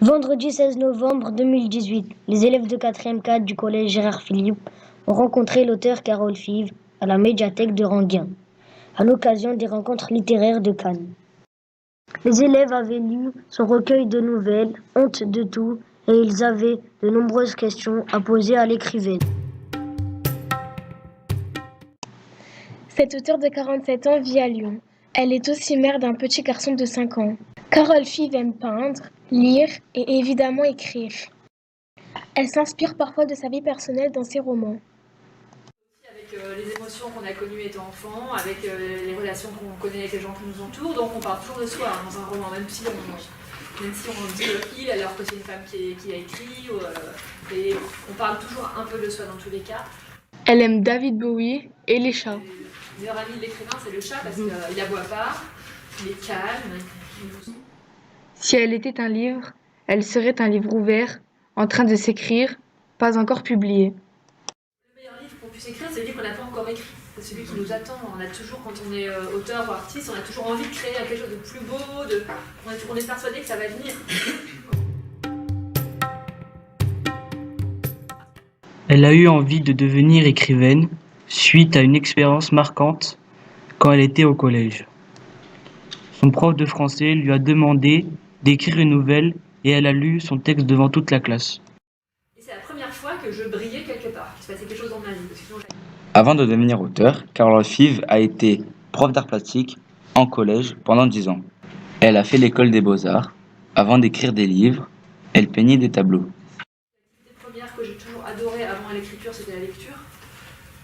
Vendredi 16 novembre 2018, les élèves de 4e 4 du collège Gérard Philippe ont rencontré l'auteur Carole Five à la médiathèque de Ranguin, à l'occasion des rencontres littéraires de Cannes. Les élèves avaient lu son recueil de nouvelles, Honte de tout, et ils avaient de nombreuses questions à poser à l'écrivaine. Cette auteure de 47 ans vit à Lyon. Elle est aussi mère d'un petit garçon de 5 ans. Carole Five aime peindre, lire et évidemment écrire. Elle s'inspire parfois de sa vie personnelle dans ses romans. Avec les émotions qu'on a connues étant enfant, avec les relations qu'on connaît avec les gens qui nous entourent, donc on parle toujours de soi dans un roman, même si on dit il alors que c'est une femme qui a écrit, et on parle toujours un peu de soi dans tous les cas. Elle aime David Bowie et les chats. Le meilleur ami de l'écrivain, c'est le chat parce qu'il aboie pas, il est calme. Si elle était un livre, elle serait un livre ouvert, en train de s'écrire, pas encore publié. Le meilleur livre qu'on puisse écrire, c'est le livre qu'on n'a pas encore écrit. C'est celui qui nous attend. On a toujours, quand on est auteur ou artiste, on a toujours envie de créer quelque chose de plus beau, on est persuadé que ça va venir. Elle a eu envie de devenir écrivaine suite à une expérience marquante quand elle était au collège. Son prof de français lui a demandé d'écrire une nouvelle et elle a lu son texte devant toute la classe. Et c'est la première fois que je brillais quelque part, qu'il se passait quelque chose dans ma vie. Avant de devenir auteur, Carole Five a été prof d'art plastique en collège pendant 10 ans. Elle a fait l'école des beaux-arts. Avant d'écrire des livres, elle peignait des tableaux. L'activité première que j'ai toujours adorée avant l'écriture, c'était la lecture.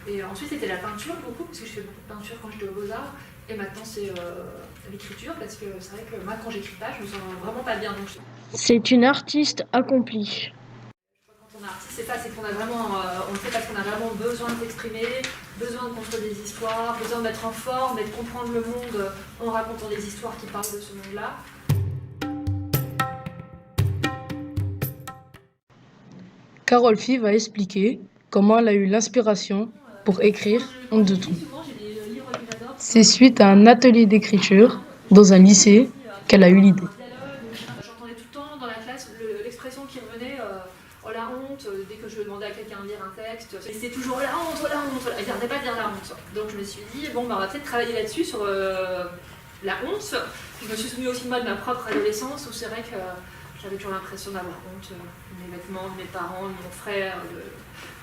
Et ensuite, c'était la peinture beaucoup, parce que je fais beaucoup de peinture quand j'étais aux beaux-arts. Et maintenant, c'est l'écriture, parce que c'est vrai que moi, quand j'écris pas, je me sens vraiment pas bien. Donc, C'est une artiste accomplie. quand on est artiste, c'est ça, c'est qu'on a vraiment, on le fait parce qu'on a vraiment besoin de s'exprimer, besoin de construire des histoires, besoin de mettre en forme et de comprendre le monde en racontant des histoires qui parlent de ce monde-là. Carole Five a expliqué comment elle a eu l'inspiration pour écrire Honte de tout. C'est suite à un atelier d'écriture dans un lycée qu'elle a eu l'idée. J'entendais tout le temps dans la classe l'expression qui revenait oh la honte, dès que je demandais à quelqu'un de lire un texte, c'est toujours la honte, oh la honte, il n'arrêtait pas de dire la honte. Donc je me suis dit, bon, on va peut-être travailler là-dessus, sur la honte. Je me suis souvenue aussi moi de ma propre adolescence, où c'est vrai que j'avais toujours l'impression d'avoir honte de mes vêtements, de mes parents, de mon frère,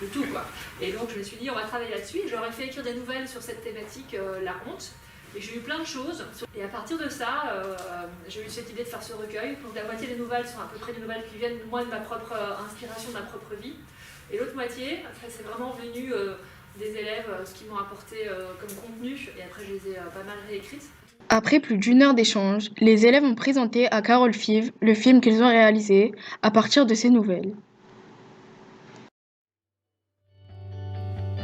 de tout quoi. Et donc je me suis dit, on va travailler là-dessus, et j'aurais fait écrire des nouvelles sur cette thématique, la honte. Et j'ai eu plein de choses. Et à partir de ça, j'ai eu cette idée de faire ce recueil. Donc la moitié des nouvelles sont à peu près des nouvelles qui viennent moi de ma propre inspiration, de ma propre vie. Et l'autre moitié, c'est vraiment venu des élèves, ce qu'ils m'ont apporté comme contenu. Et après, je les ai pas mal réécrites. Après plus d'1 heure d'échange, les élèves ont présenté à Carole Five le film qu'ils ont réalisé à partir de ces nouvelles.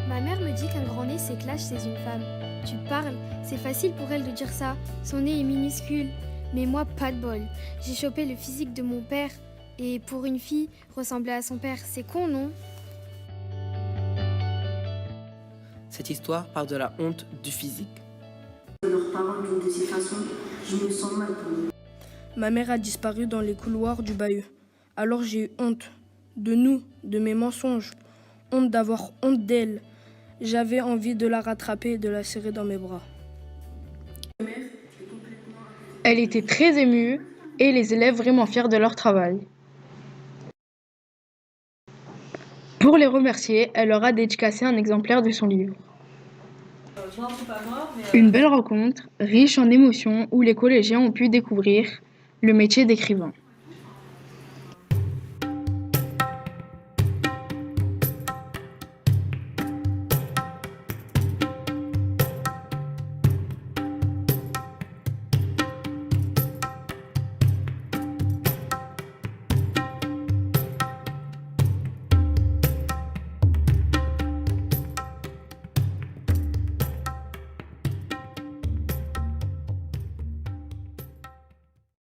Ma mère me dit qu'un grand nez c'est clash chez une femme. Tu parles, c'est facile pour elle de dire ça. Son nez est minuscule. Mais moi, pas de bol. J'ai chopé le physique de mon père. Et pour une fille, ressembler à son père, c'est con, non ? Cette histoire parle de la honte du physique. Leurs paroles de ces façons, je me sens mal pour eux. Ma mère a disparu dans les couloirs du bahut. Alors j'ai eu honte. De nous, de mes mensonges. Honte d'avoir honte d'elle. J'avais envie de la rattraper et de la serrer dans mes bras. Elle était très émue et les élèves vraiment fiers de leur travail. Pour les remercier, elle leur a dédicacé un exemplaire de son livre. Une belle rencontre, riche en émotions, où les collégiens ont pu découvrir le métier d'écrivain.